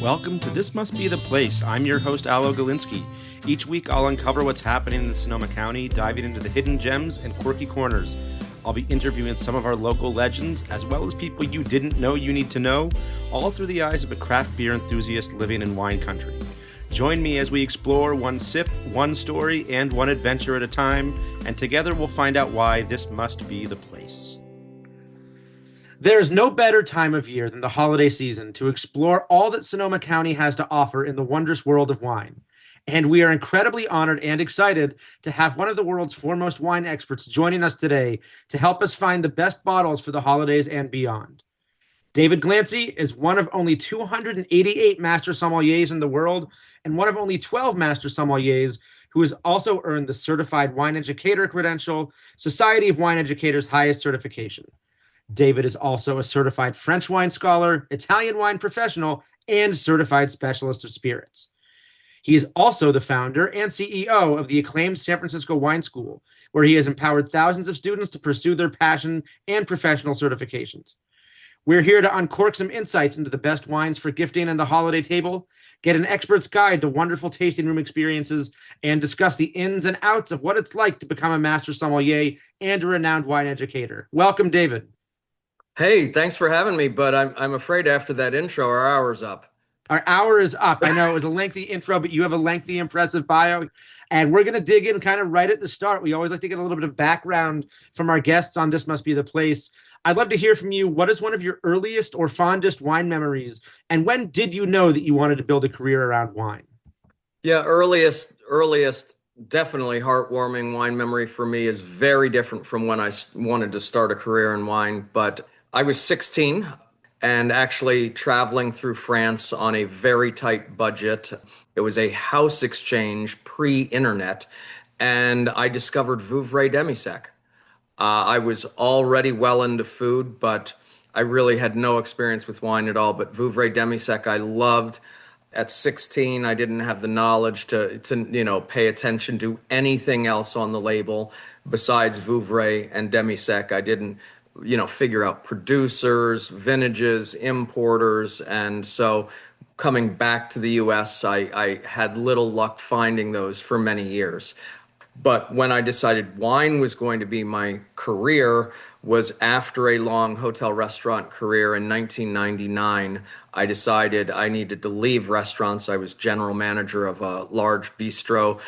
Welcome to This Must Be the Place. I'm your host, Allo Gilinsky. Each week, I'll uncover what's happening in Sonoma County, diving into the hidden gems and quirky corners. I'll be interviewing some of our local legends, as well as people you didn't know you need to know, all through the eyes of a craft beer enthusiast living in wine country. Join me as we explore one sip, one story, and one adventure at a time, and together we'll find out why this must be the place. There is no better time of year than the holiday season to explore all that Sonoma County has to offer in the wondrous world of wine. And we are incredibly honored and excited to have one of the world's foremost wine experts joining us today to help us find the best bottles for the holidays and beyond. David Glancy is one of only 288 Master Sommeliers in the world and one of only 12 Master Sommeliers who has also earned the Certified Wine Educator credential, Society of Wine Educators' highest certification. David is also a certified French wine scholar, Italian wine professional, and certified specialist of spirits. He is also the founder and CEO of the acclaimed San Francisco Wine School, where he has empowered thousands of students to pursue their passion and professional certifications. We're here to uncork some insights into the best wines for gifting and the holiday table, get an expert's guide to wonderful tasting room experiences, and discuss the ins and outs of what it's like to become a master sommelier and a renowned wine educator. Welcome, David. Hey, thanks for having me, but I'm afraid after that intro, our hour's up. Our hour is up. I know it was a lengthy intro, but you have a lengthy, impressive bio. And we're going to dig in kind of right at the start. We always like to get a little bit of background from our guests on This Must Be the Place. I'd love to hear from you. What is one of your earliest or fondest wine memories? And when did you know that you wanted to build a career around wine? Yeah, earliest, definitely heartwarming wine memory for me is very different from when I wanted to start a career in wine. But I was 16 and actually traveling through France on a very tight budget. It was a house exchange pre-internet, and I discovered Vouvray Demi-Sec. I was already well into food, but I really had no experience with wine at all. But Vouvray Demi-Sec I loved. At 16, I didn't have the knowledge to pay attention to anything else on the label besides Vouvray and Demi-Sec. I didn't figure out producers, vintages, importers. And so coming back to the US, I had little luck finding those for many years. But when I decided wine was going to be my career was after a long hotel restaurant career in 1999. I decided I needed to leave restaurants. I was general manager of a large bistro,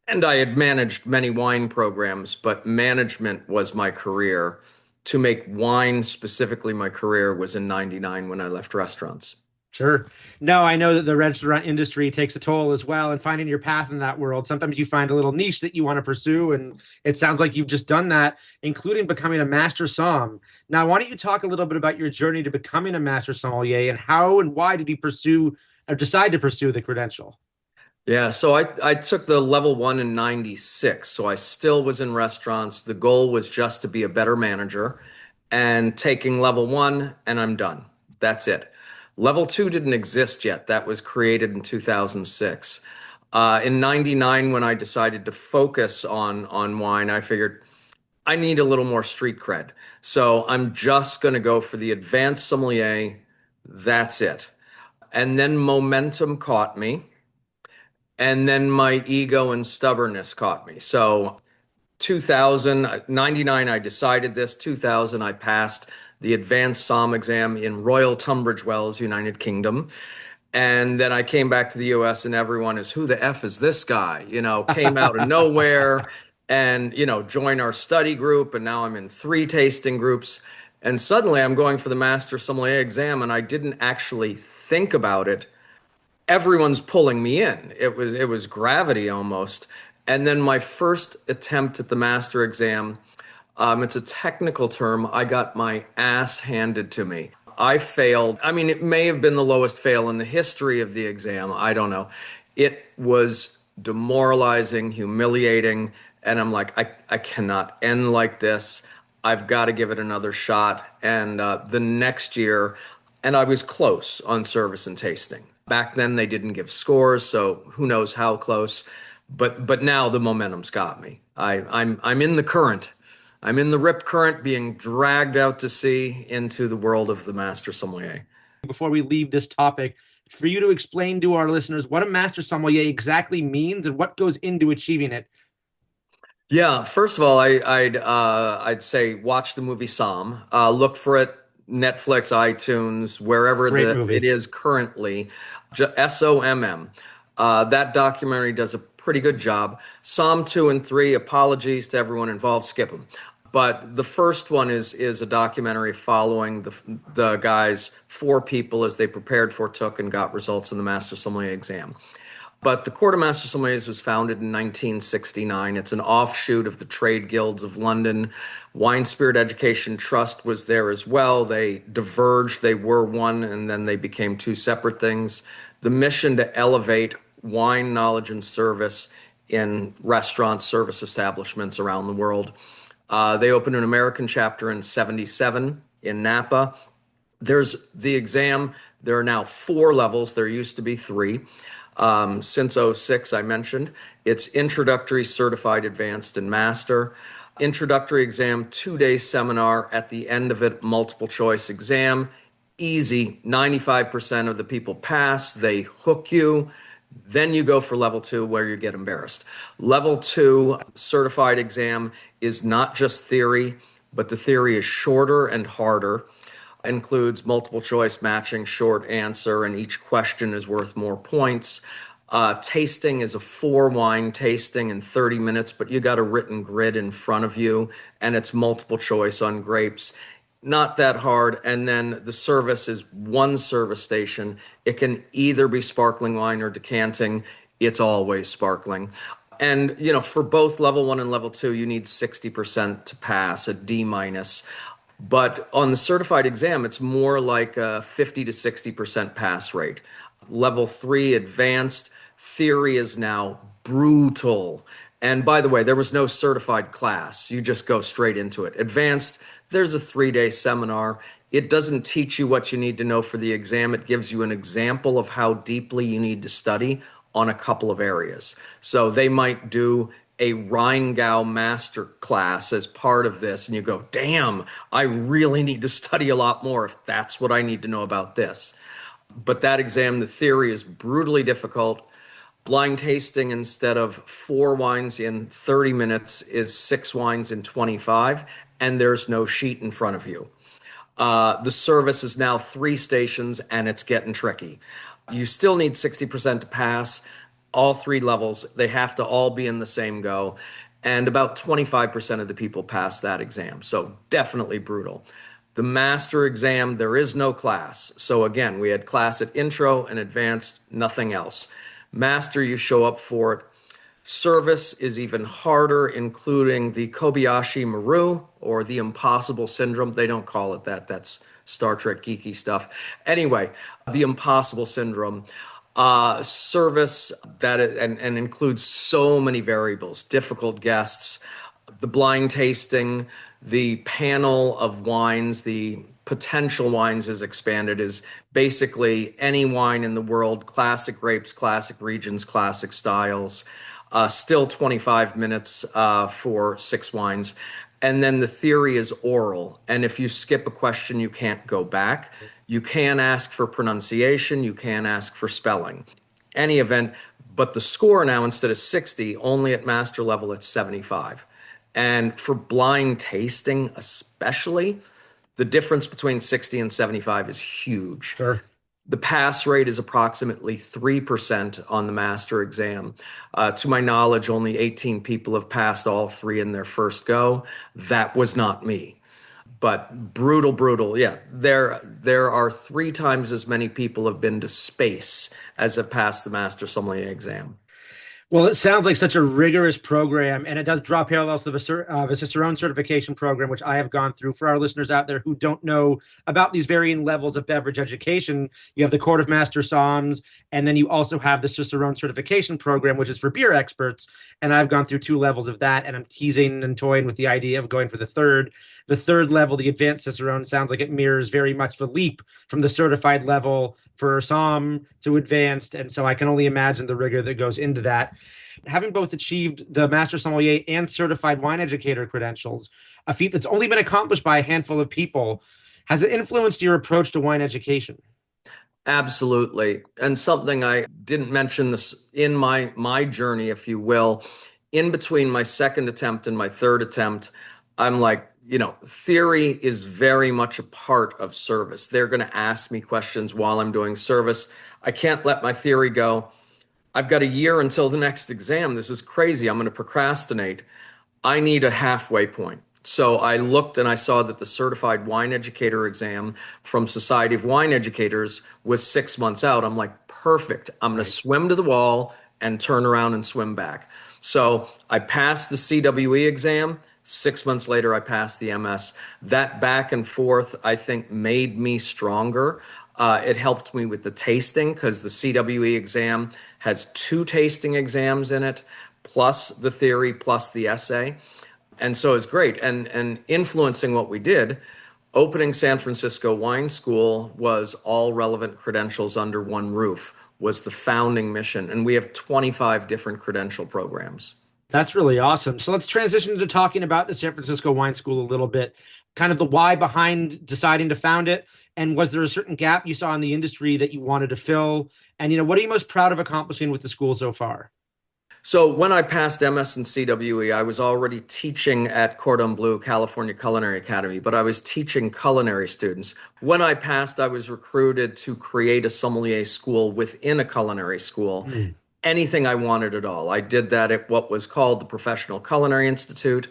and I had managed many wine programs, but management was my career. To make wine specifically my career was in 99 when I left restaurants. Sure. No, I know that the restaurant industry takes a toll as well, and finding your path in that world. Sometimes you find a little niche that you want to pursue, and it sounds like you've just done that, including becoming a master som. Now, why don't you talk a little bit about your journey to becoming a master sommelier and how and why did you decide to pursue the credential? Yeah, so I took the level 1 in 96, so I still was in restaurants. The goal was just to be a better manager, and taking level 1 and I'm done. That's it. Level 2 didn't exist yet. That was created in 2006. In 99, when I decided to focus on wine, I figured I need a little more street cred. So I'm just going to go for the advanced sommelier. That's it. And then momentum caught me. And then my ego and stubbornness caught me. So 99, I decided this. 2000, I passed the advanced Somm exam in Royal Tunbridge Wells, United Kingdom. And then I came back to the US and everyone is, who the F is this guy? Came out of nowhere and, joined our study group. And now I'm in 3 tasting groups. And suddenly I'm going for the Master Sommelier exam and I didn't actually think about it. Everyone's pulling me in. It was gravity almost. And then my first attempt at the master exam, it's a technical term. I got my ass handed to me. I failed. I mean, it may have been the lowest fail in the history of the exam. I don't know. It was demoralizing, humiliating. And I'm like, I cannot end like this. I've got to give it another shot. And the next year, and I was close on service and tasting. Back then, they didn't give scores, so who knows how close. But now the momentum's got me. I'm in the current. I'm in the rip current, being dragged out to sea into the world of the Master Sommelier. Before we leave this topic, for you to explain to our listeners what a master sommelier exactly means and what goes into achieving it. Yeah, first of all, I'd say watch the movie Somm. Look for it Netflix, iTunes, wherever Great it movie. is currently. SOMM. That documentary does a pretty good job. Somm 2 and 3. Apologies to everyone involved. Skip them. But the first one is a documentary following the guys, four people, as they prepared for, took, and got results in the Master Sommelier exam. But the Court of Master Sommeliers was founded in 1969. It's an offshoot of the Trade Guilds of London. Wine Spirit Education Trust was there as well. They diverged. They were one, and then they became two separate things. The mission to elevate wine knowledge and service in restaurants, service establishments around the world. They opened an American chapter in 77 in Napa. There's the exam. There are now 4 levels. There used to be 3. Since '06, I mentioned. It's introductory, certified, advanced, and master. Introductory exam, 2-day seminar. At the end of it, multiple choice exam. Easy. 95% of the people pass. They hook you. Then you go for level 2 where you get embarrassed. Level 2 certified exam is not just theory, but the theory is shorter and harder. Includes multiple choice matching, short answer, and each question is worth more points. Tasting is a 4-wine tasting in 30 minutes, but you got a written grid in front of you, and it's multiple choice on grapes. Not that hard. And then the service is 1 service station. It can either be sparkling wine or decanting. It's always sparkling. And, for both level 1 and level 2, you need 60% to pass, a D minus. But on the certified exam, it's more like a 50 to 60% pass rate. Level 3 advanced theory is now brutal. And by the way, there was no certified class. You just go straight into it. Advanced, there's a 3-day seminar. It doesn't teach you what you need to know for the exam. It gives you an example of how deeply you need to study on a couple of areas. So they might do a Rheingau master class as part of this, and you go, damn, I really need to study a lot more if that's what I need to know about this. But that exam, the theory is brutally difficult. Blind tasting, instead of 4 wines in 30 minutes, is 6 wines in 25, and there's no sheet in front of you. The service is now 3 stations, and it's getting tricky. You still need 60% to pass. All 3 levels, they have to all be in the same go. And about 25% of the people pass that exam. So definitely brutal. The master exam, there is no class. So again, we had class at intro and advanced, nothing else. Master, you show up for it. Service is even harder, including the Kobayashi Maru or the Impossible Syndrome. They don't call it that. That's Star Trek geeky stuff. Anyway, the Impossible Syndrome. Service that and includes so many variables, difficult guests, the blind tasting, the panel of wines, the potential wines is expanded, is basically any wine in the world, classic grapes, classic regions, classic styles, still 25 minutes for 6 wines. And then the theory is oral. And if you skip a question, you can't go back. You can ask for pronunciation. You can ask for spelling. Any event, but the score now, instead of 60, only at master level, it's 75. And for blind tasting especially, the difference between 60 and 75 is huge. Sure. The pass rate is approximately 3% on the master exam. To my knowledge, only 18 people have passed all 3 in their first go. That was not me. But brutal, brutal. Yeah, there are 3 times as many people have been to space as have passed the Master Sommelier exam. Well, it sounds like such a rigorous program, and it does draw parallels to the Cicerone certification program, which I have gone through. For our listeners out there who don't know about these varying levels of beverage education, you have the Court of Master Somms, and then you also have the Cicerone certification program, which is for beer experts. And I've gone through 2 levels of that, and I'm teasing and toying with the idea of going for the third. The third level, the advanced Cicerone, sounds like it mirrors very much the leap from the certified level for Somm to advanced, and so I can only imagine the rigor that goes into that. Having both achieved the Master Sommelier and certified wine educator credentials, a feat that's only been accomplished by a handful of people, has it influenced your approach to wine education? Absolutely. And something I didn't mention this in my journey, if you will, in between my second attempt and my third attempt, I'm like, theory is very much a part of service. They're going to ask me questions while I'm doing service. I can't let my theory go. I've got a year until the next exam. This is crazy. I'm going to procrastinate. I need a halfway point. So I looked and I saw that the certified wine educator exam from Society of Wine Educators was 6 months out. I'm like, perfect. I'm going to Right. swim to the wall and turn around and swim back. So I passed the CWE exam. 6 months later, I passed the MS. That back and forth, I think, made me stronger. It helped me with the tasting because the CWE exam has two tasting exams in it, plus the theory, plus the essay. And so it's great. And influencing what we did, opening San Francisco Wine School was all relevant credentials under one roof, was the founding mission. And we have 25 different credential programs. That's really awesome. So let's transition to talking about the San Francisco Wine School a little bit, kind of the why behind deciding to found it. And was there a certain gap you saw in the industry that you wanted to fill? And, what are you most proud of accomplishing with the school so far? So when I passed MS and CWE, I was already teaching at Cordon Bleu, California Culinary Academy, but I was teaching culinary students. When I passed, I was recruited to create a sommelier school within a culinary school. Mm. Anything I wanted at all. I did that at what was called the Professional Culinary Institute,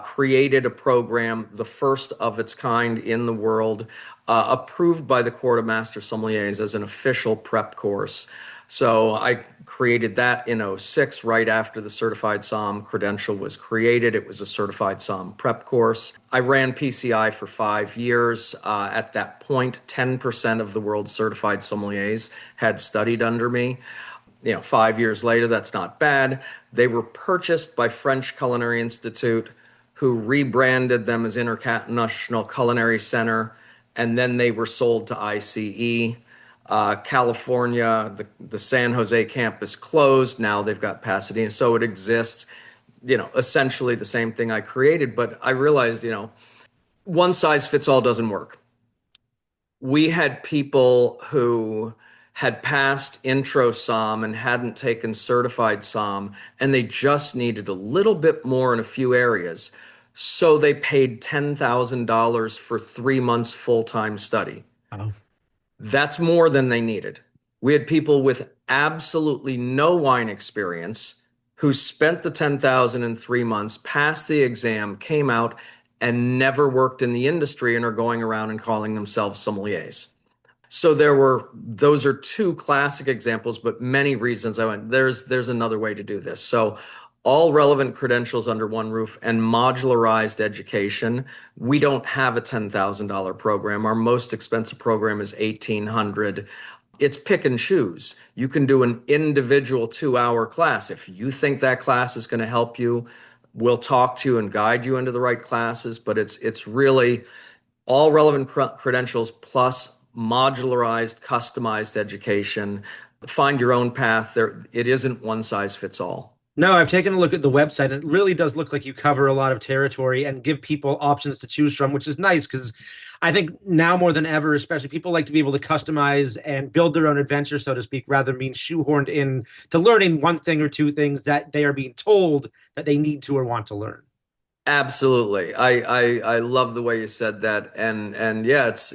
created a program, the first of its kind in the world, approved by the Court of Master Sommeliers as an official prep course. So I created that in '06, right after the Certified Somm credential was created. It was a Certified Somm prep course. I ran PCI for 5 years. At that point, 10% of the world's certified sommeliers had studied under me. 5 years later, that's not bad. They were purchased by French Culinary Institute, who rebranded them as International Culinary Center, and then they were sold to ICE. California, the San Jose campus closed. Now they've got Pasadena. So it exists, essentially the same thing I created. But I realized, one size fits all doesn't work. We had people who had passed intro Somm and hadn't taken certified Somm, and they just needed a little bit more in a few areas. So they paid $10,000 for 3 months full-time study. Oh. That's more than they needed. We had people with absolutely no wine experience who spent the 10,000 in 3 months, passed the exam, came out, and never worked in the industry and are going around and calling themselves sommeliers. So those are two classic examples, but many reasons I went, there's another way to do this. So all relevant credentials under one roof and modularized education. We don't have a $10,000 program. Our most expensive program is $1,800. It's pick and choose. You can do an individual 2-hour class. If you think that class is going to help you, we'll talk to you and guide you into the right classes. But it's really all relevant credentials plus modularized, customized education. Find your own path. It isn't one size fits all. No, I've taken a look at the website. It really does look like you cover a lot of territory and give people options to choose from, which is nice because I think now more than ever, especially people like to be able to customize and build their own adventure, so to speak, rather than being shoehorned in to learning one thing or two things that they are being told that they need to or want to learn. Absolutely. I love the way you said that. And yeah, it's,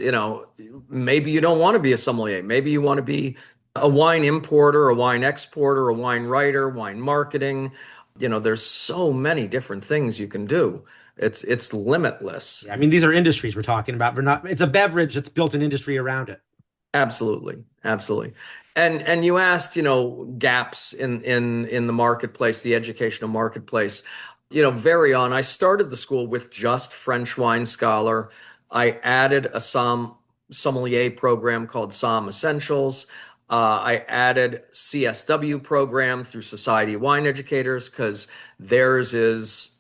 maybe you don't want to be a sommelier. Maybe you want to be a wine importer, a wine exporter, a wine writer, wine marketing. There's so many different things you can do. It's limitless. Yeah, I mean, these are industries we're talking about. We're not, it's a beverage that's built an industry around it. Absolutely. Absolutely. And you asked, gaps in the marketplace, the educational marketplace. Very on. I started the school with just French wine scholar. I added a sommelier program called Somm Essentials. I added CSW program through Society of Wine Educators because theirs is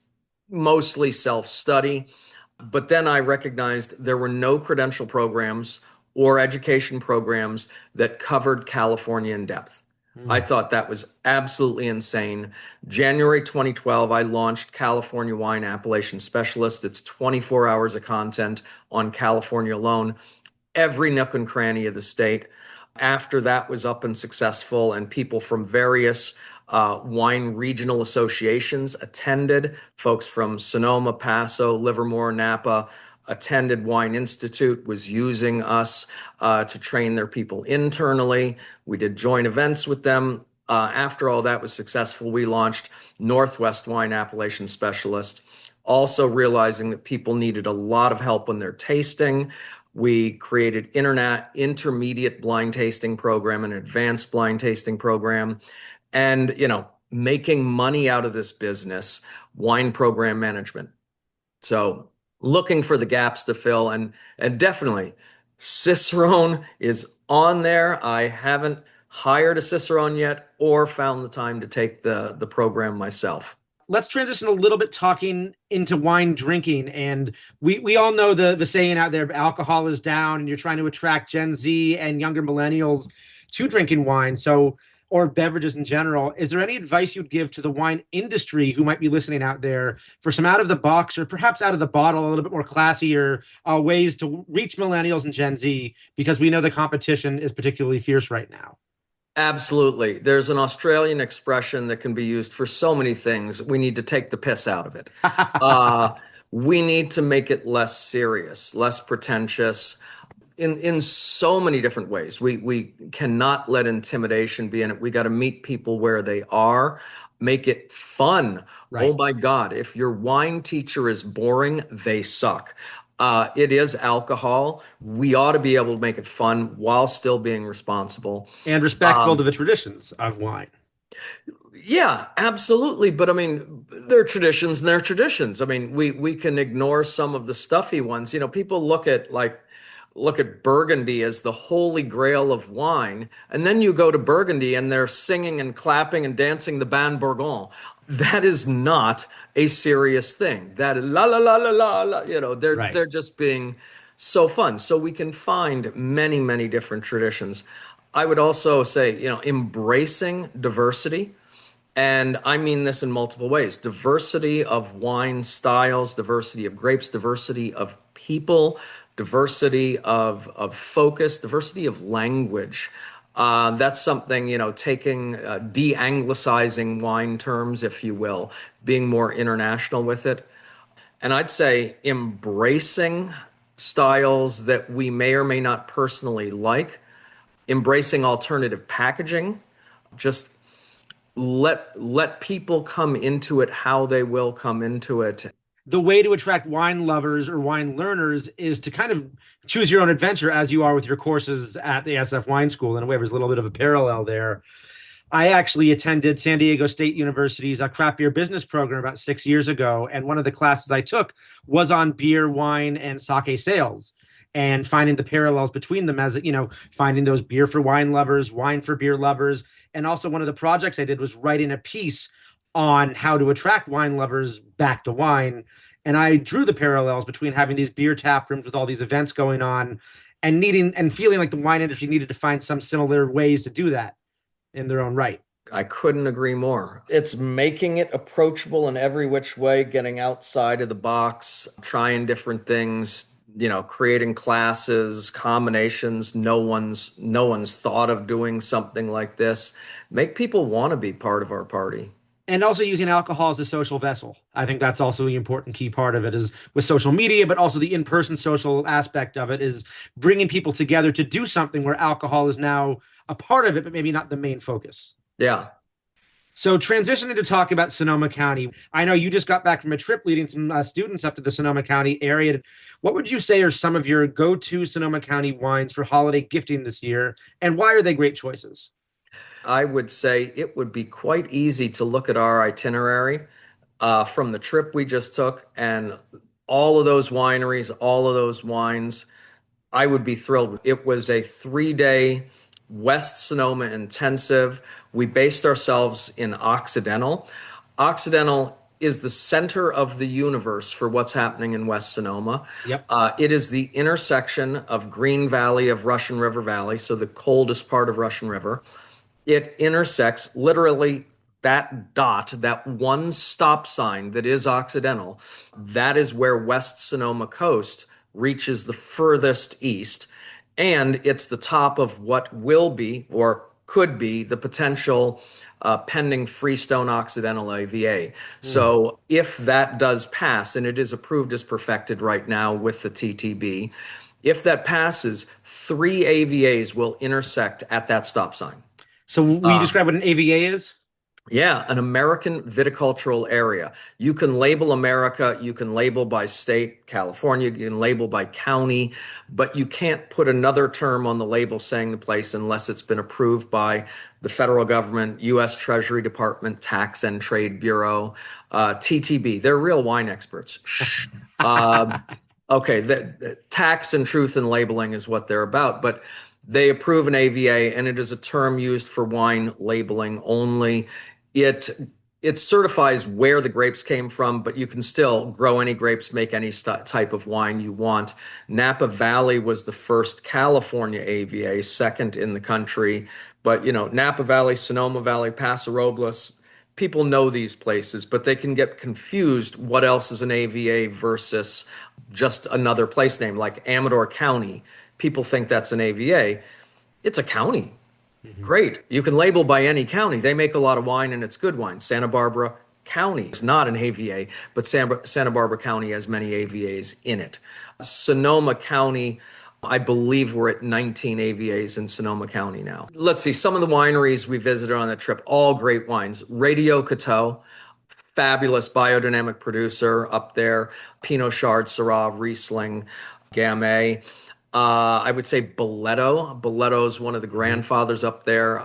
mostly self-study. But then I recognized there were no credential programs or education programs that covered California in depth. I thought that was absolutely insane. January 2012, I launched California Wine Appellation Specialist. It's 24 hours of content on California alone, every nook and cranny of the state. After that was up and successful, and people from various wine regional associations attended, folks from Sonoma, Paso, Livermore, Napa attended. Wine Institute was using us to train their people internally. We did joint events with them. After all that was successful, we launched Northwest Wine Appellation Specialist, also realizing that people needed a lot of help when they're tasting. We created intermediate blind tasting program and advanced blind tasting program. And, making money out of this business, wine program management. So looking for the gaps to fill, and definitely Cicerone is on there. I haven't hired a Cicerone yet or found the time to take the program myself. Let's transition a little bit talking into wine drinking. And we all know the saying out there, alcohol is down, and you're trying to attract Gen Z and younger millennials to drinking wine. So, or beverages in general. Is there any advice you'd give to the wine industry who might be listening out there for some out of the box or perhaps out of the bottle, a little bit more classier ways to reach millennials and Gen Z? Because we know the competition is particularly fierce right now. Absolutely. There's an Australian expression that can be used for so many things. We need to take the piss out of it. We need to make it less serious, less pretentious in so many different ways. We cannot let intimidation be in it. We got to meet people where they are, make it fun. Right. Oh my God, if your wine teacher is boring, they suck. It is alcohol. We ought to be able to make it fun while still being responsible. And respectful to the traditions of wine. Yeah, absolutely. But I mean, they're traditions and they're traditions. I mean, we can ignore some of the stuffy ones. People look at Burgundy as the holy grail of wine, and then you go to Burgundy and they're singing and clapping and dancing the Ban Bourgogne. That is not a serious thing. That la la la la la la. They're just being so fun. So we can find many, many different traditions. I would also say, embracing diversity. And I mean this in multiple ways: diversity of wine styles, diversity of grapes, diversity of people, diversity of focus, diversity of language. That's something, taking de-anglicizing wine terms, if you will, being more international with it. And I'd say embracing styles that we may or may not personally like, embracing alternative packaging, just let people come into it how they will come into it. The way to attract wine lovers or wine learners is to kind of choose your own adventure, as you are with your courses at the SF Wine School. In a way, there's a little bit of a parallel there. I actually attended San Diego State University's craft beer business program about 6 years ago. And one of the classes I took was on beer, wine, and sake sales, and finding the parallels between them, as finding those beer for wine lovers, wine for beer lovers. And also one of the projects I did was writing a piece on how to attract wine lovers back to wine. And I drew the parallels between having these beer tap rooms with all these events going on and needing and feeling like the wine industry needed to find some similar ways to do that in their own right. I couldn't agree more. It's making it approachable in every which way, getting outside of the box, trying different things, creating classes, combinations. No one's thought of doing something like this. Make people want to be part of our party. And also using alcohol as a social vessel. I think that's also the important key part of it, is with social media, but also the in-person social aspect of it is bringing people together to do something where alcohol is now a part of it, but maybe not the main focus. Yeah. So transitioning to talk about Sonoma County, I know you just got back from a trip leading some students up to the Sonoma County area. What would you say are some of your go-to Sonoma County wines for holiday gifting this year, and why are they great choices? I would say it would be quite easy to look at our itinerary from the trip we just took, and all of those wineries, all of those wines. I would be thrilled. It was a 3-day West Sonoma intensive. We based ourselves in Occidental. Occidental is the center of the universe for what's happening in West Sonoma. Yep. It is the intersection of Green Valley of Russian River Valley, so the coldest part of Russian River. It intersects literally that dot, that one stop sign that is Occidental. That is where West Sonoma Coast reaches the furthest east. And it's the top of what will be or could be the potential pending Freestone Occidental AVA. Mm. So if that does pass, and it is approved as perfected right now with the TTB, if that passes, three AVAs will intersect at that stop sign. So will you describe what an AVA is? Yeah, an American viticultural area. You can label America, you can label by state, California, you can label by county, but you can't put another term on the label saying the place unless it's been approved by the federal government, U.S. Treasury Department, Tax and Trade Bureau, TTB. They're real wine experts. Shh. Okay, the tax and truth in labeling is what they're about, but they approve an AVA, and it is a term used for wine labeling only. It it certifies where the grapes came from, but you can still grow any grapes, make any type of wine you want. Napa Valley was the first California AVA, second in the country. But Napa Valley, Sonoma Valley, Paso Robles, people know these places, but they can get confused what else is an AVA versus just another place name like Amador County. People think that's an AVA. It's a county. Mhm. Great. You can label by any county. They make a lot of wine and it's good wine. Santa Barbara County is not an AVA, but Santa Barbara County has many AVAs in it. Sonoma County, I believe we're at 19 AVAs in Sonoma County now. Let's see, some of the wineries we visited on that trip, all great wines. Radio Coteau, fabulous biodynamic producer up there. Pinot Chard, Syrah, Riesling, Gamay. I would say Boletto. Boletto is one of the grandfathers up there.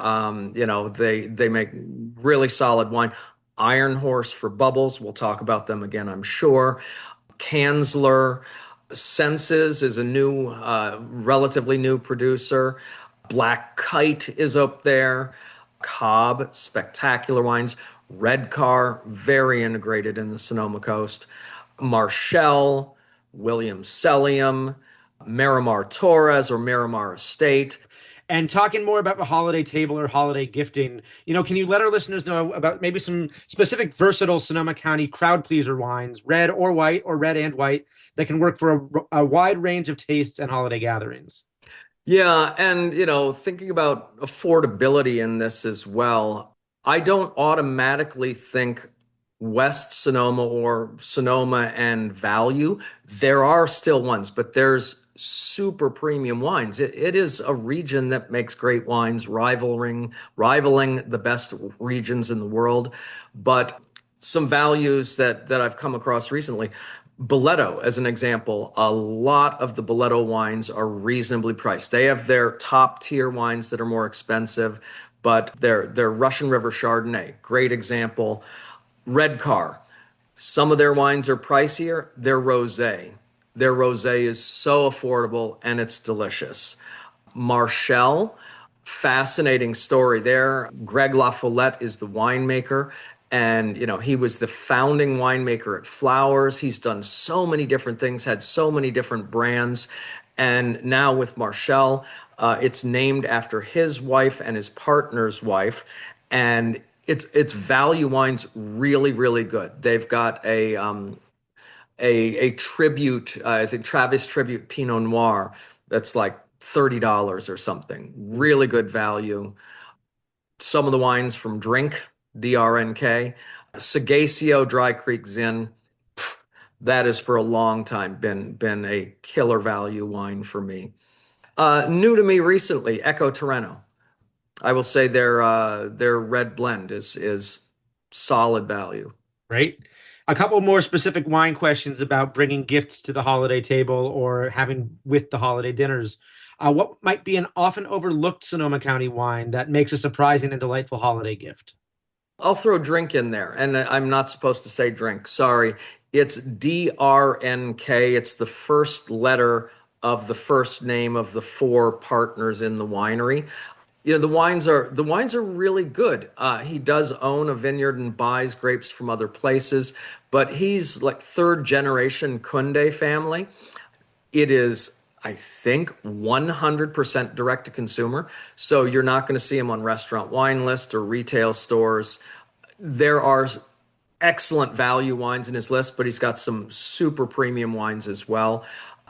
They make really solid wine. Iron Horse for bubbles. We'll talk about them again, I'm sure. Kanzler. Senses is a new, relatively new producer. Black Kite is up there. Cobb, spectacular wines. Red Car, very integrated in the Sonoma Coast. Marshall, William Sellium, Miramar Torres or Miramar Estate. And talking more about the holiday table or holiday gifting, can you let our listeners know about maybe some specific versatile Sonoma County crowd pleaser wines, red or white or red and white, that can work for a wide range of tastes and holiday gatherings? Yeah, and thinking about affordability in this as well, I don't automatically think West Sonoma or Sonoma and value. There are still ones, but there's super premium wines. It is a region that makes great wines, rivaling the best regions in the world. But some values that I've come across recently. Boletto, as an example, a lot of the Boletto wines are reasonably priced. They have their top tier wines that are more expensive, but they're Russian River Chardonnay, great example. Red Car, some of their wines are pricier. Their rosé is so affordable and it's delicious. Marshall, fascinating story there. Greg LaFollette is the winemaker. And, he was the founding winemaker at Flowers. He's done so many different things, had so many different brands. And now with Marshall, it's named after his wife and his partner's wife. And it's value wines, really, really good. They've got a tribute, I think Travis Tribute Pinot Noir that's like $30 or something. Really good value. Some of the wines from DRNK, Sagacio Dry Creek Zin. That is for a long time been a killer value wine for me. New to me recently, Echo Terreno. I will say their red blend is solid value. Right. A couple more specific wine questions about bringing gifts to the holiday table or having with the holiday dinners. What might be an often overlooked Sonoma County wine that makes a surprising and delightful holiday gift? I'll throw drink in there, and I'm not supposed to say drink. Sorry. It's DRNK. It's the first letter of the first name of the four partners in the winery. The wines are really good. He does own a vineyard and buys grapes from other places, but he's like third generation Kunde family. It is, I think, 100% direct to consumer. So you're not going to see him on restaurant wine list or retail stores. There are excellent value wines in his list, but he's got some super premium wines as well.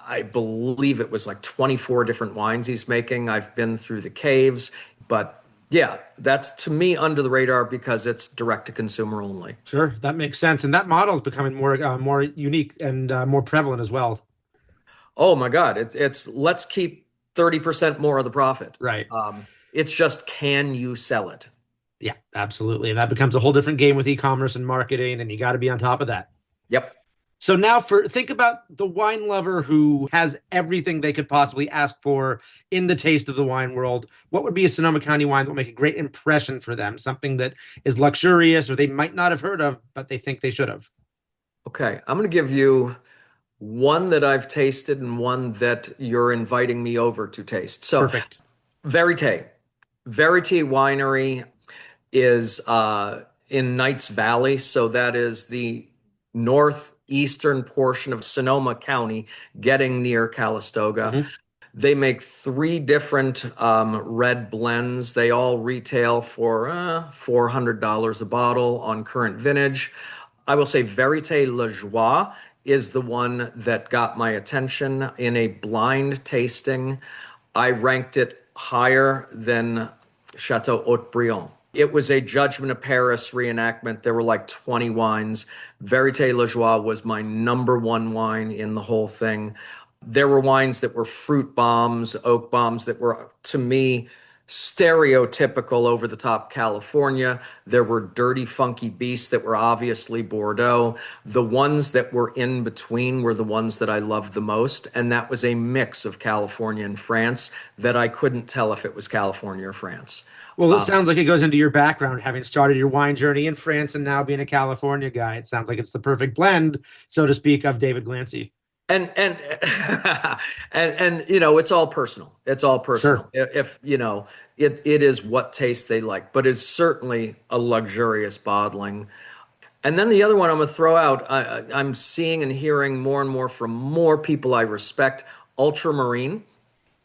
I believe it was like 24 different wines he's making. I've been through the caves, but yeah, that's to me under the radar because it's direct to consumer only. Sure, that makes sense. And that model is becoming more unique and more prevalent as well. Oh my God, it's let's keep 30% more of the profit. Right. It's just, can you sell it? Yeah, absolutely. And that becomes a whole different game with e-commerce and marketing, and you got to be on top of that. Yep. So now think about the wine lover who has everything they could possibly ask for in the taste of the wine world. What would be a Sonoma County wine that will make a great impression for them? Something that is luxurious or they might not have heard of, but they think they should have. Okay, I'm going to give you one that I've tasted and one that you're inviting me over to taste. So, Perfect. Verite. Verite Winery is in Knights Valley. So that is the northeastern portion of Sonoma County, getting near Calistoga. Mm-hmm. They make three different red blends. They all retail for $400 a bottle on current vintage. I will say Verite La Joie is the one that got my attention in a blind tasting. I ranked it higher than Chateau Haut-Brion. It was a Judgment of Paris reenactment. There were like 20 wines. Verite La Joie was my number one wine in the whole thing. There were wines that were fruit bombs, oak bombs that were, to me, stereotypical over the top California. There were dirty, funky beasts that were obviously Bordeaux. The ones that were in between were the ones that I loved the most. And that was a mix of California and France that I couldn't tell if it was California or France. Well, it sounds like it goes into your background, having started your wine journey in France and now being a California guy. It sounds like it's the perfect blend, so to speak, of David Glancy. And and it's all personal. It's all personal. Sure. If it is what taste they like, but it's certainly a luxurious bottling. And then the other one I'm going to throw out, I'm seeing and hearing more and more from more people I respect, Ultramarine.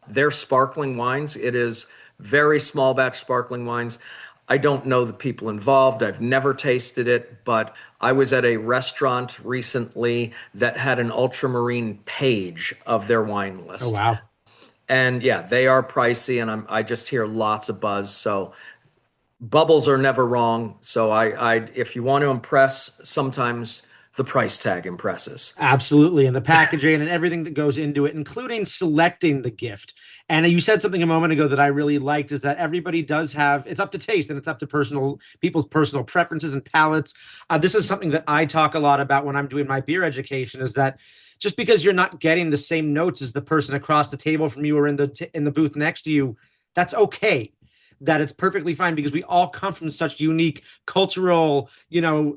They're sparkling wines. It is very small batch sparkling wines. I don't know the people involved. I've never tasted it, but I was at a restaurant recently that had an Ultramarine page of their wine list. Oh, wow. And yeah, they are pricey, and I just hear lots of buzz. So bubbles are never wrong. So if you want to impress, sometimes the price tag impresses. Absolutely. And the packaging and everything that goes into it, including selecting the gift. And you said something a moment ago that I really liked is that everybody does have, it's up to taste and it's up to people's personal preferences and palates. This is something that I talk a lot about when I'm doing my beer education, is that just because you're not getting the same notes as the person across the table from you or in the booth next to you, that's okay. That it's perfectly fine, because we all come from such unique cultural,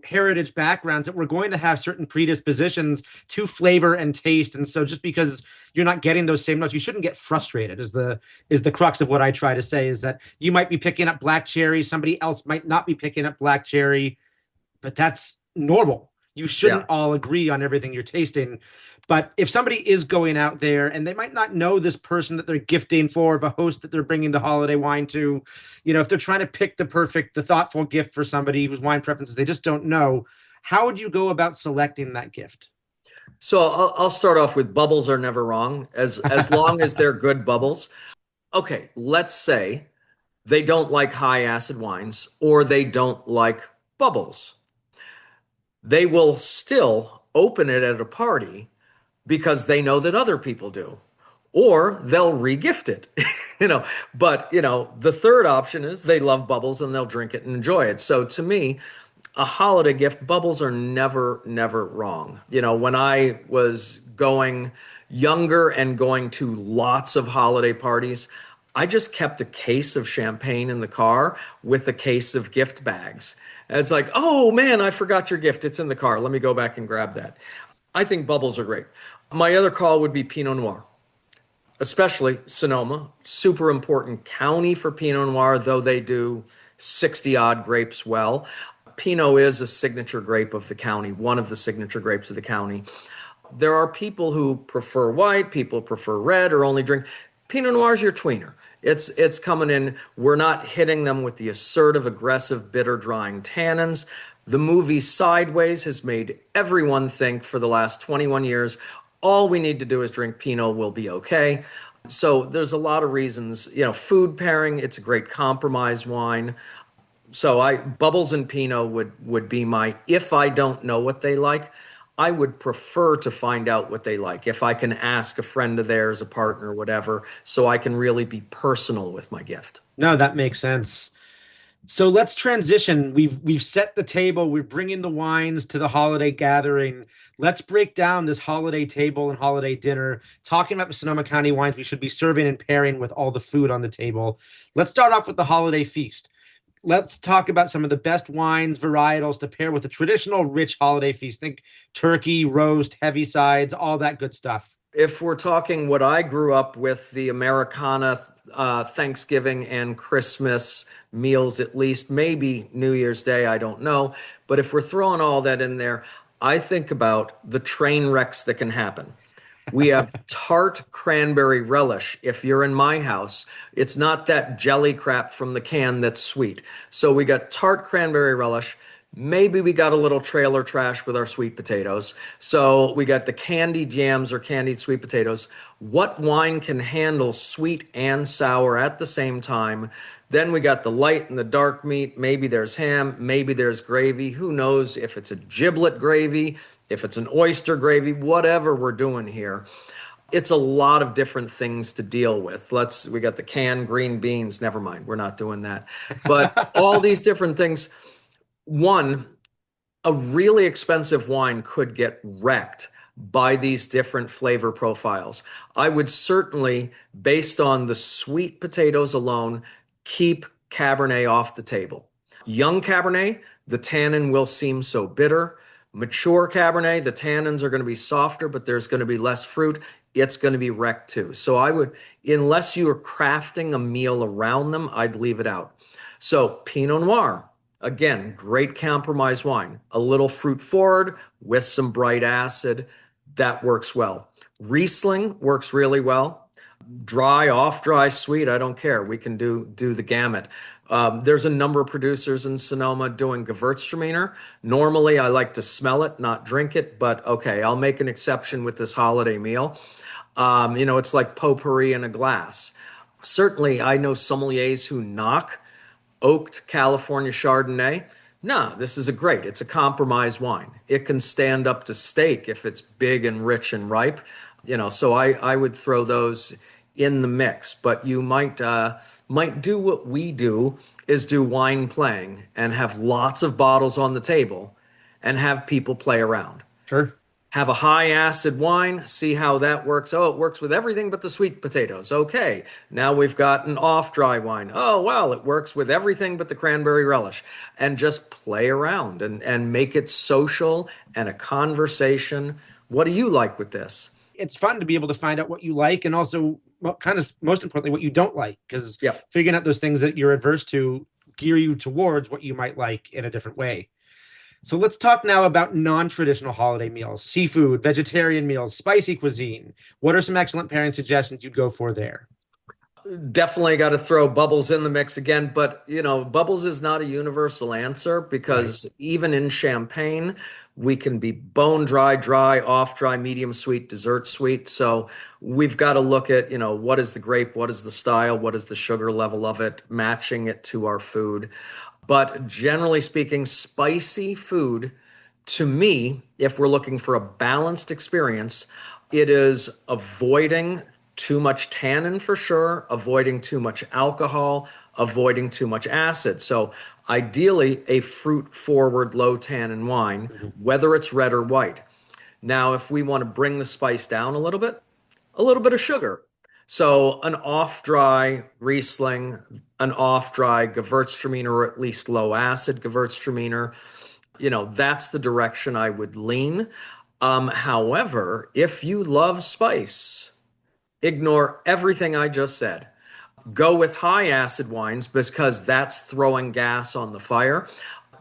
heritage backgrounds that we're going to have certain predispositions to flavor and taste. And so just because you're not getting those same notes, you shouldn't get frustrated, is the crux of what I try to say, is that you might be picking up black cherry, somebody else might not be picking up black cherry, but that's normal. You shouldn't all agree on everything you're tasting. But if somebody is going out there and they might not know this person that they're gifting for, of a host that they're bringing the holiday wine to, if they're trying to pick the thoughtful gift for somebody whose wine preferences they just don't know, how would you go about selecting that gift? So I'll start off with bubbles are never wrong, as long as they're good bubbles. Okay, let's say they don't like high acid wines or they don't like bubbles. They will still open it at a party because they know that other people do, or they'll re-gift it, but the third option is they love bubbles and they'll drink it and enjoy it. So to me, a holiday gift, bubbles are never wrong. When I was going younger and going to lots of holiday parties, I just kept a case of champagne in the car with a case of gift bags. And it's like, oh man, I forgot your gift. It's in the car. Let me go back and grab that. I think bubbles are great. My other call would be Pinot Noir, especially Sonoma. Super important county for Pinot Noir, though they do 60 odd grapes well. Pinot is a signature grape of the county, one of the signature grapes of the county. There are people who prefer white, people prefer red, or only drink. Pinot Noir is your tweener. It's coming in. We're not hitting them with the assertive, aggressive, bitter, drying tannins. The movie Sideways has made everyone think for the last 21 years, all we need to do is drink Pinot, we'll be okay. So there's a lot of reasons, food pairing, it's a great compromise wine. So I bubbles and Pinot would be my, if I don't know what they like, I would prefer to find out what they like. If I can ask a friend of theirs, a partner, whatever, so I can really be personal with my gift. No, that makes sense. So let's transition. We've set the table. We're bringing the wines to the holiday gathering. Let's break down this holiday table and holiday dinner, talking about the Sonoma County wines we should be serving and pairing with all the food on the table. Let's start off with the holiday feast. Let's talk about some of the best wines, varietals to pair with a traditional rich holiday feast. Think turkey, roast, heavy sides, all that good stuff. If we're talking what I grew up with, the Americana, Thanksgiving and Christmas meals, at least, maybe New Year's Day, I don't know. But if we're throwing all that in there, I think about the train wrecks that can happen. We have tart cranberry relish. If you're in my house, it's not that jelly crap from the can that's sweet. So we got tart cranberry relish. Maybe we got a little trailer trash with our sweet potatoes. So we got the candied yams or candied sweet potatoes. What wine can handle sweet and sour at the same time? Then we got the light and the dark meat. Maybe there's ham, maybe there's gravy. Who knows if it's a giblet gravy, if it's an oyster gravy, whatever we're doing here. It's a lot of different things to deal with. We got the canned green beans. Never mind, we're not doing that. But all these different things. One, a really expensive wine could get wrecked by these different flavor profiles. I would certainly, based on the sweet potatoes alone, keep Cabernet off the table. Young Cabernet, the tannin will seem so bitter. Mature Cabernet, the tannins are going to be softer, but there's going to be less fruit. It's going to be wrecked too. So I would, unless you are crafting a meal around them, I'd leave it out. So Pinot Noir. Again, great compromise wine. A little fruit forward with some bright acid. That works well. Riesling works really well. Dry, off dry, sweet, I don't care. We can do the gamut. There's a number of producers in Sonoma doing Gewürztraminer. Normally, I like to smell it, not drink it, but okay, I'll make an exception with this holiday meal. It's like potpourri in a glass. Certainly, I know sommeliers who knock oaked California Chardonnay. No, this is it's a compromise wine. It can stand up to steak if it's big and rich and ripe. So I would throw those in the mix. But you might do what we do, is do wine playing and have lots of bottles on the table and have people play around. Sure. Have a high acid wine, see how that works. Oh, it works with everything but the sweet potatoes. Okay, now we've got an off-dry wine. Oh, well, it works with everything but the cranberry relish. And just play around and make it social and a conversation. What do you like with this? It's fun to be able to find out what you like and also, well, kind of most importantly, what you don't like, because Yep. figuring out those things that you're adverse to gear you towards what you might like in a different way. So let's talk now about non-traditional holiday meals, seafood, vegetarian meals, spicy cuisine. What are some excellent pairing suggestions you'd go for there? Definitely got to throw bubbles in the mix again, but bubbles is not a universal answer because even in champagne, we can be bone dry, off dry, medium sweet, dessert sweet. So we've got to look at, what is the grape, what is the style, what is the sugar level of it, matching it to our food. But generally speaking, spicy food, to me, if we're looking for a balanced experience, it is avoiding too much tannin for sure, avoiding too much alcohol, avoiding too much acid. So ideally, a fruit forward, low tannin wine, whether it's red or white. Now, if we want to bring the spice down a little bit of sugar. So an off-dry Riesling, an off-dry Gewürztraminer, or at least low-acid Gewürztraminer, that's the direction I would lean. However, if you love spice, ignore everything I just said. Go with high-acid wines because that's throwing gas on the fire.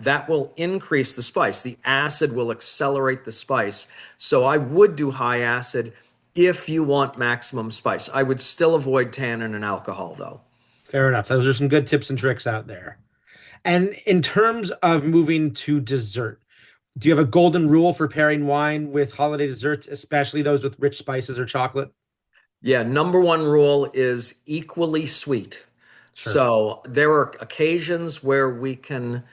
That will increase the spice. The acid will accelerate the spice. So I would do high acid if you want maximum spice. I would still avoid tannin and alcohol, though. Fair enough. Those are some good tips and tricks out there. And in terms of moving to dessert, Do you have a golden rule for pairing wine with holiday desserts, especially those with rich spices or chocolate? Yeah, number one rule is equally sweet. Sure. So there are occasions where we can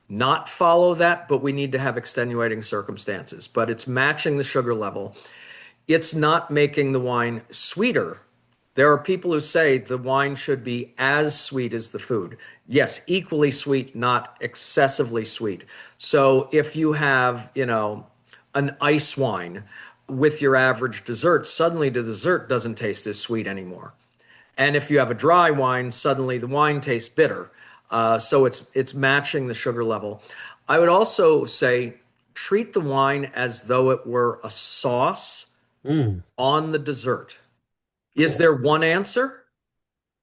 not follow that, but we need to have extenuating circumstances. But it's matching the sugar level. It's not making the wine sweeter. There are people who say the wine should be as sweet as the food. Yes, equally sweet, not excessively sweet. So if you have, an ice wine with your average dessert, suddenly the dessert doesn't taste as sweet anymore. And if you have a dry wine, suddenly the wine tastes bitter. So it's matching the sugar level. I would also say treat the wine as though it were a sauce Mm, on the dessert. Is cool. there one answer?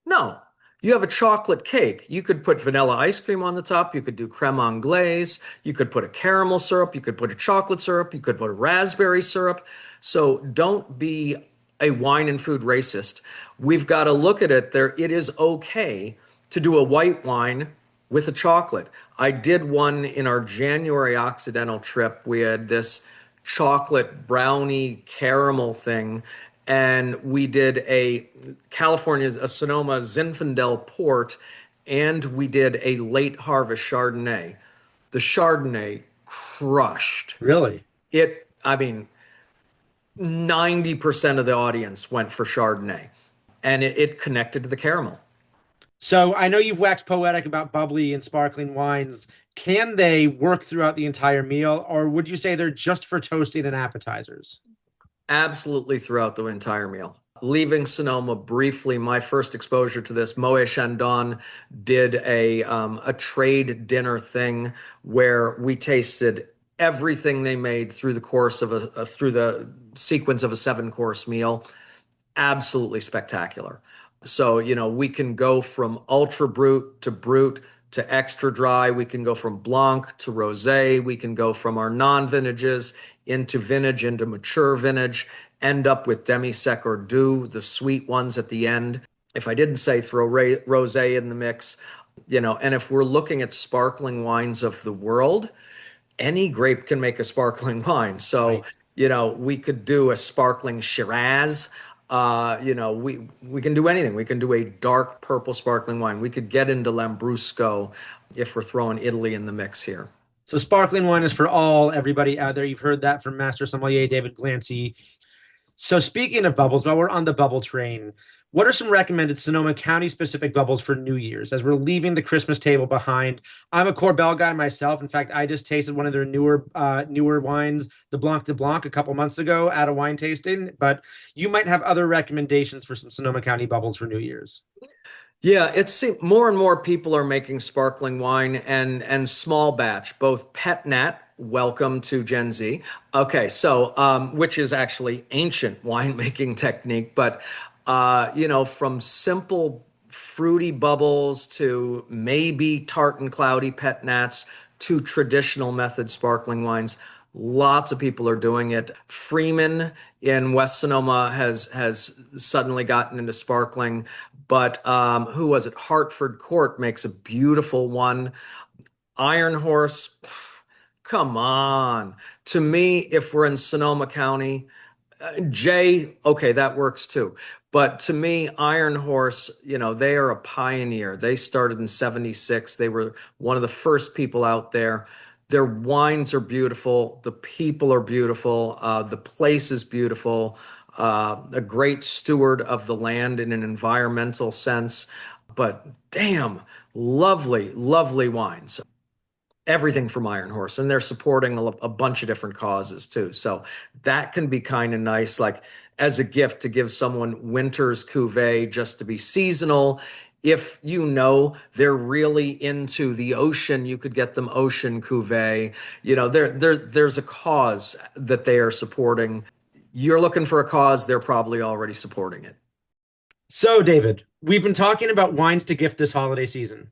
No. You have a chocolate cake. You could put vanilla ice cream on the top. You could do creme anglaise. You could put a caramel syrup. You could put a chocolate syrup. You could put a raspberry syrup. So don't be a wine and food racist. We've got to look at it there. It is okay to do a white wine with a chocolate. I did one in our January Occidental trip. We had this chocolate brownie caramel thing, and we did a Sonoma Zinfandel port, and we did a late harvest Chardonnay. The Chardonnay crushed Really? it. I mean, 90% of the audience went for Chardonnay, and it connected to the caramel. So I know you've waxed poetic about bubbly and sparkling wines. Can they work throughout the entire meal, or would you say they're just for toasting and appetizers? Absolutely throughout the entire meal. Leaving Sonoma briefly, my first exposure to this, Moe Chandon did a trade dinner thing where we tasted everything they made through the course of through the sequence of a 7 course meal. Absolutely spectacular. So, we can go from ultra brut to extra dry. We can go from blanc to rosé. We can go from our non-vintages into vintage, into mature vintage, end up with demi-sec or doux, the sweet ones at the end. If I didn't say throw rosé in the mix, and if we're looking at sparkling wines of the world, any grape can make a sparkling wine. So, Right. we could do a sparkling Shiraz. We can do anything. We can do a dark purple sparkling wine. We could get into Lambrusco if we're throwing Italy in the mix here. So sparkling wine is for all, everybody out there. You've heard that from Master Sommelier David Glancy. So speaking of bubbles, while we're on the bubble train, what are some recommended Sonoma County specific bubbles for New Year's as we're leaving the Christmas table behind? I'm a Corbel guy myself. In fact, I just tasted one of their newer wines, the Blanc de Blanc, a couple months ago at a wine tasting. But you might have other recommendations for some Sonoma County bubbles for New Year's. Yeah, it's more and more people are making sparkling wine and small batch, both pet nat. Welcome to Gen Z. Okay, so which is actually ancient winemaking technique, but from simple fruity bubbles to maybe tart and cloudy pet nats to traditional method sparkling wines. Lots of people are doing it. Freeman in West Sonoma has suddenly gotten into sparkling, but who was it? Hartford Court makes a beautiful one. Iron Horse, come on. To me, if we're in Sonoma County, Jay, okay, that works too. But to me, Iron Horse, they are a pioneer. They started in 76. They were one of the first people out there. Their wines are beautiful. The people are beautiful. The place is beautiful. A great steward of the land in an environmental sense. But damn, lovely, lovely wines. Everything from Iron Horse, and they're supporting a bunch of different causes too. So that can be kind of nice, like as a gift to give someone winter's cuvee just to be seasonal. If they're really into the ocean, you could get them ocean cuvee. There's a cause that they are supporting. You're looking for a cause, they're probably already supporting it. So, David, we've been talking about wines to gift this holiday season.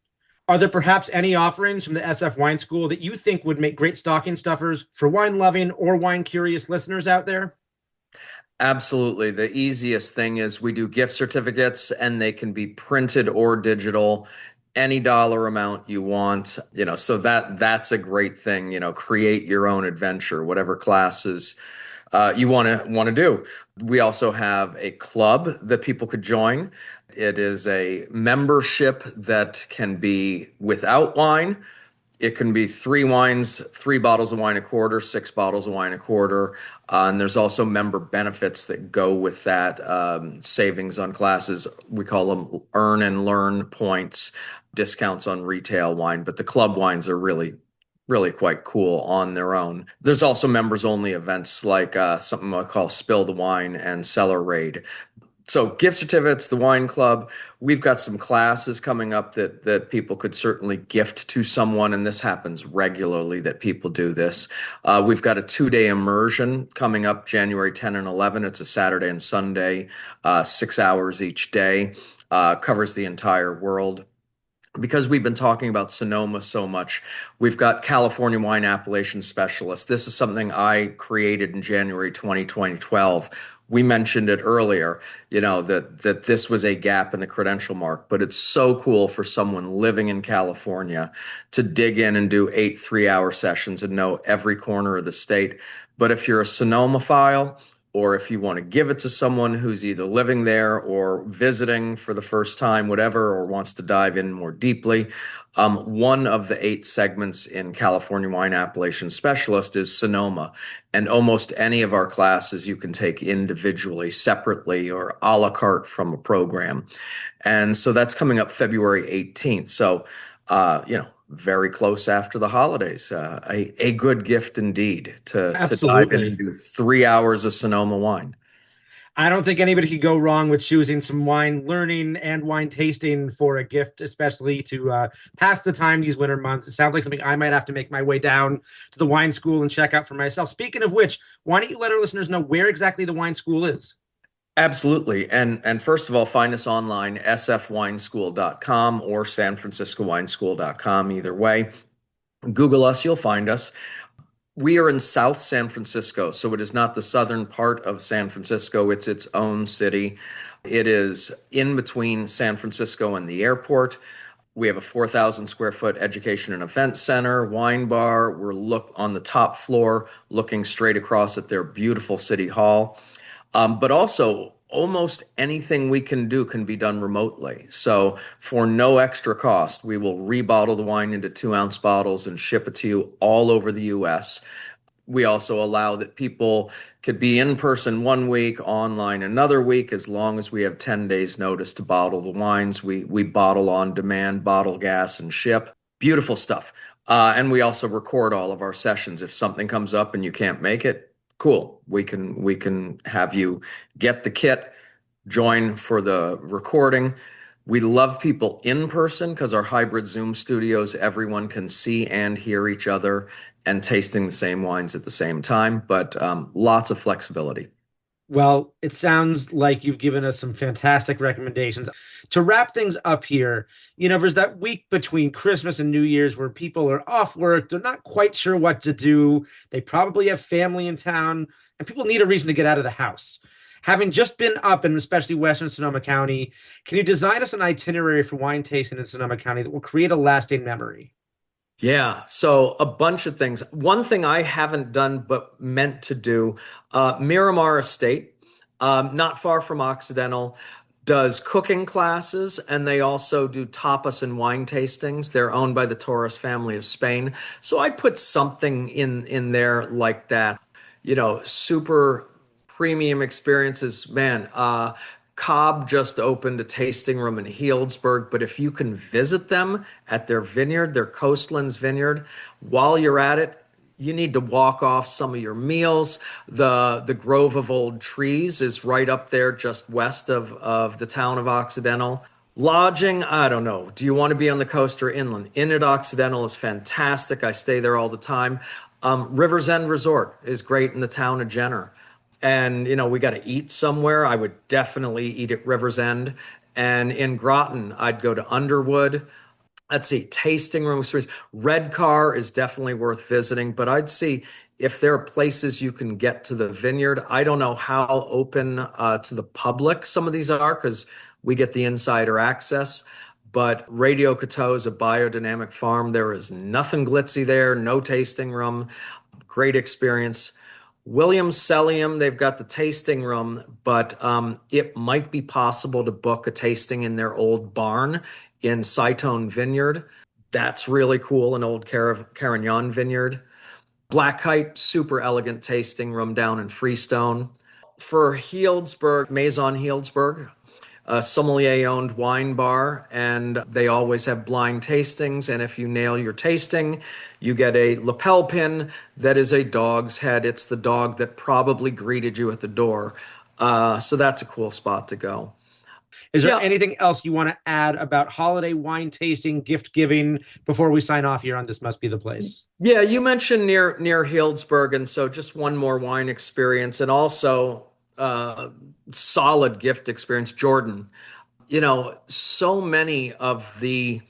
Are there perhaps any offerings from the SF Wine School that you think would make great stocking stuffers for wine loving or wine curious listeners out there? Absolutely. The easiest thing is we do gift certificates and they can be printed or digital. any dollar amount you want, so that's a great thing, create your own adventure, whatever classes you want to do. We also have a club that people could join. It is a membership that can be without wine. It can be three wines, 3 bottles of wine a quarter, 6 bottles of wine a quarter. And there's also member benefits that go with that, savings on classes. We call them earn and learn points, discounts on retail wine. But the club wines are really quite cool on their own. There's also members only events like something I call Spill the Wine and Cellar Raid. So gift certificates, the wine club. We've got some classes coming up that people could certainly gift to someone, and this happens regularly that people do this. We've got a 2-day immersion coming up January 10 and 11. It's a Saturday and Sunday, 6 hours each day, covers the entire world. Because we've been talking about Sonoma so much, we've got California Wine Appellation Specialist. This is something I created in January 2012. We mentioned it earlier, that this was a gap in the credential mark, but it's so cool for someone living in California to dig in and do 8 3-hour sessions and know every corner of the state. But if you're a Sonomaphile, or if you want to give it to someone who's either living there or visiting for the first time, whatever, or wants to dive in more deeply, one of the 8 segments in California Wine Appellation Specialist is Sonoma. And almost any of our classes you can take individually, separately, or a la carte from a program. And so that's coming up February 18th. So, very close after the holidays. A good gift indeed to dive in Absolutely. and do 3 hours of Sonoma wine. I don't think anybody could go wrong with choosing some wine learning and wine tasting for a gift, especially to pass the time these winter months. It sounds like something I might have to make my way down to the wine school and check out for myself. Speaking of which, why don't you let our listeners know where exactly the wine school is? Absolutely. And first of all, find us online, sfwineschool.com or sanfranciscowineschool.com, either way. Google us, you'll find us. We are in South San Francisco, so it is not the southern part of San Francisco. It's its own city. It is in between San Francisco and the airport. We have a 4,000 square foot education and event center, wine bar. We're on the top floor, looking straight across at their beautiful city hall. But also, almost anything we can do can be done remotely. So for no extra cost, we will rebottle the wine into 2-ounce bottles and ship it to you all over the U.S. We also allow that people could be in person 1 week, online another week, as long as we have 10 days notice to bottle the wines. We bottle on demand, bottle gas, and ship. Beautiful stuff. And we also record all of our sessions. If something comes up and you can't make it, cool. We can have you get the kit, join for the recording. We love people in person because our hybrid Zoom studios, everyone can see and hear each other and tasting the same wines at the same time, but lots of flexibility. Well, it sounds like you've given us some fantastic recommendations. To wrap things up here, there's that week between Christmas and New Year's where people are off work. They're not quite sure what to do. They probably have family in town, and people need a reason to get out of the house. Having just been up in especially Western Sonoma County, can you design us an itinerary for wine tasting in Sonoma County that will create a lasting memory? Yeah, so a bunch of things. One thing I haven't done but meant to do, Miramar Estate, not far from Occidental, does cooking classes, and they also do tapas and wine tastings. They're owned by the Torres family of Spain. So I put something in there like that, super premium experiences. Man, Cobb just opened a tasting room in Healdsburg, but if you can visit them at their vineyard, their Coastlands vineyard, while you're at it, you need to walk off some of your meals. The Grove of Old Trees is right up there just west of the town of Occidental. Lodging, I don't know. Do you want to be on the coast or inland? Inn at Occidental is fantastic. I stay there all the time. Rivers End Resort is great in the town of Jenner. And, we got to eat somewhere. I would definitely eat at Rivers End. And in Groton, I'd go to Underwood. Let's see, tasting room series. Red Car is definitely worth visiting, but I'd see if there are places you can get to the vineyard. I don't know how open to the public some of these are because we get the insider access. But Radio Coteau is a biodynamic farm. There is nothing glitzy there, no tasting room. Great experience. Williams Cellium, they've got the tasting room, but it might be possible to book a tasting in their old barn in Cytone Vineyard. That's really cool, an old Carignan vineyard. Black Kite, super elegant tasting room down in Freestone. For Healdsburg, Maison Healdsburg, a sommelier-owned wine bar, and they always have blind tastings. And if you nail your tasting, you get a lapel pin that is a dog's head. It's the dog that probably greeted you at the door. So that's a cool spot to go. Is there anything else you want to add about holiday wine tasting, gift giving before we sign off here on This Must Be the Place? Yeah, you mentioned near Healdsburg, and so just one more wine experience, and also solid gift experience, Jordan. So many of the,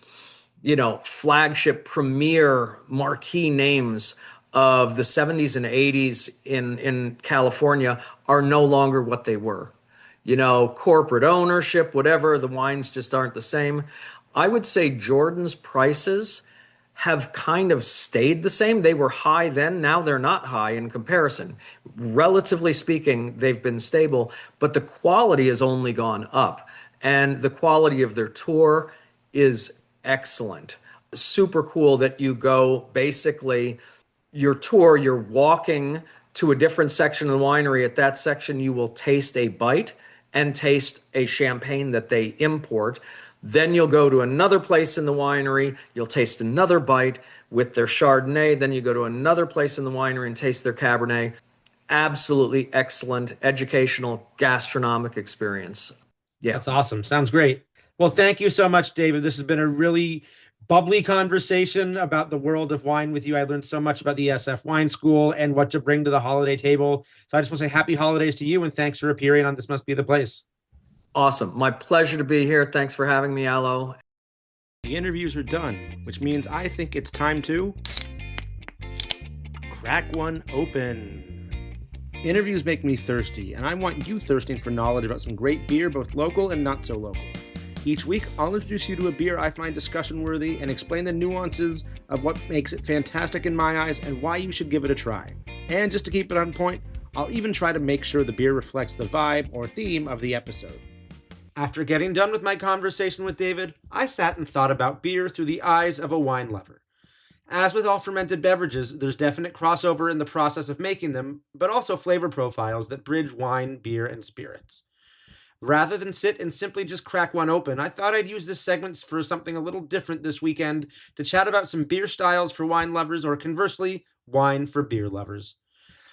flagship premier marquee names of the 70s and 80s in California are no longer what they were. Corporate ownership, whatever, the wines just aren't the same. I would say Jordan's prices have kind of stayed the same. They were high then, now they're not high in comparison. Relatively speaking, they've been stable, but the quality has only gone up. And the quality of their tour is excellent. Super cool that you go, basically, your tour, you're walking to a different section of the winery. At that section, you will taste a bite and taste a champagne that they import. Then you'll go to another place in the winery, you'll taste another bite with their Chardonnay, then you go to another place in the winery and taste their Cabernet. Absolutely excellent educational gastronomic experience. Yeah. That's awesome. Sounds great. Well, thank you so much, David. This has been a really bubbly conversation about the world of wine with you. I learned so much about the SF Wine School and what to bring to the holiday table. So I just want to say happy holidays to you, and thanks for appearing on This Must Be the Place. Awesome. My pleasure to be here. Thanks for having me, Allo. The interviews are done, which means I think it's time to crack one open. Interviews make me thirsty, and I want you thirsting for knowledge about some great beer, both local and not so local. Each week, I'll introduce you to a beer I find discussion-worthy and explain the nuances of what makes it fantastic in my eyes and why you should give it a try. And just to keep it on point, I'll even try to make sure the beer reflects the vibe or theme of the episode. After getting done with my conversation with David, I sat and thought about beer through the eyes of a wine lover. As with all fermented beverages, there's definite crossover in the process of making them, but also flavor profiles that bridge wine, beer, and spirits. Rather than sit and simply just crack one open, I thought I'd use this segment for something a little different this weekend to chat about some beer styles for wine lovers, or conversely, wine for beer lovers.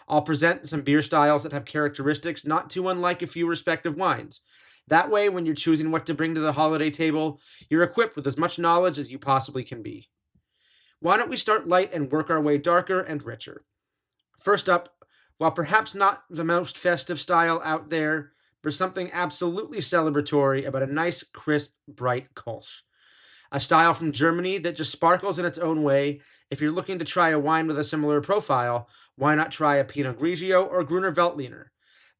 I'll present some beer styles that have characteristics not too unlike a few respective wines. That way, when you're choosing what to bring to the holiday table, you're equipped with as much knowledge as you possibly can be. Why don't we start light and work our way darker and richer? First up, while perhaps not the most festive style out there, there's something absolutely celebratory about a nice, crisp, bright Kolsch. A style from Germany that just sparkles in its own way. If you're looking to try a wine with a similar profile, why not try a Pinot Grigio or Gruner Veltliner?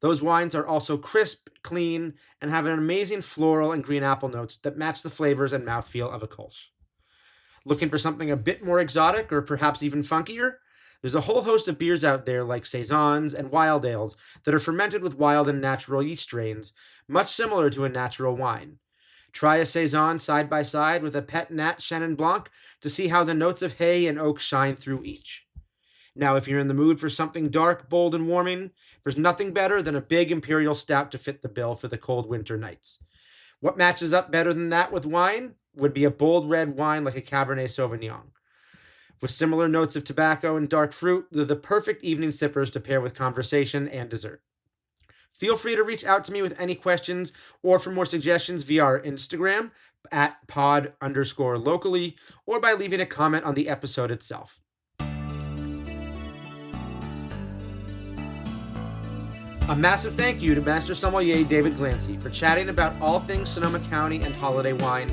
Those wines are also crisp, clean, and have an amazing floral and green apple notes that match the flavors and mouthfeel of a Kolsch. Looking for something a bit more exotic or perhaps even funkier? There's a whole host of beers out there like Saisons and Wild Ales that are fermented with wild and natural yeast strains, much similar to a natural wine. Try a Saison side by side with a Pet Nat Chenin Blanc to see how the notes of hay and oak shine through each. Now, if you're in the mood for something dark, bold, and warming, there's nothing better than a big imperial stout to fit the bill for the cold winter nights. What matches up better than that with wine would be a bold red wine like a Cabernet Sauvignon. With similar notes of tobacco and dark fruit, they're the perfect evening sippers to pair with conversation and dessert. Feel free to reach out to me with any questions or for more suggestions via our Instagram at pod_locally or by leaving a comment on the episode itself. A massive thank you to Master Sommelier David Glancy for chatting about all things Sonoma County and holiday wine,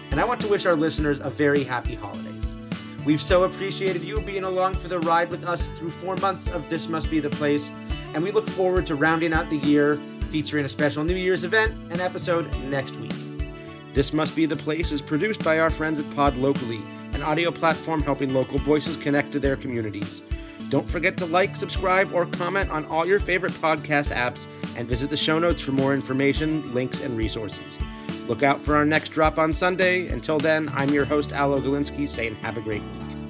and I want to wish our listeners a very happy holidays. We've so appreciated you being along for the ride with us through 4 months of This Must Be the Place, and we look forward to rounding out the year featuring a special New Year's event and episode next week. This Must Be the Place is produced by our friends at Pod Locally, an audio platform helping local voices connect to their communities. Don't forget to like, subscribe, or comment on all your favorite podcast apps, and visit the show notes for more information, links, and resources. Look out for our next drop on Sunday. Until then, I'm your host, Allo Gilinsky, saying have a great week.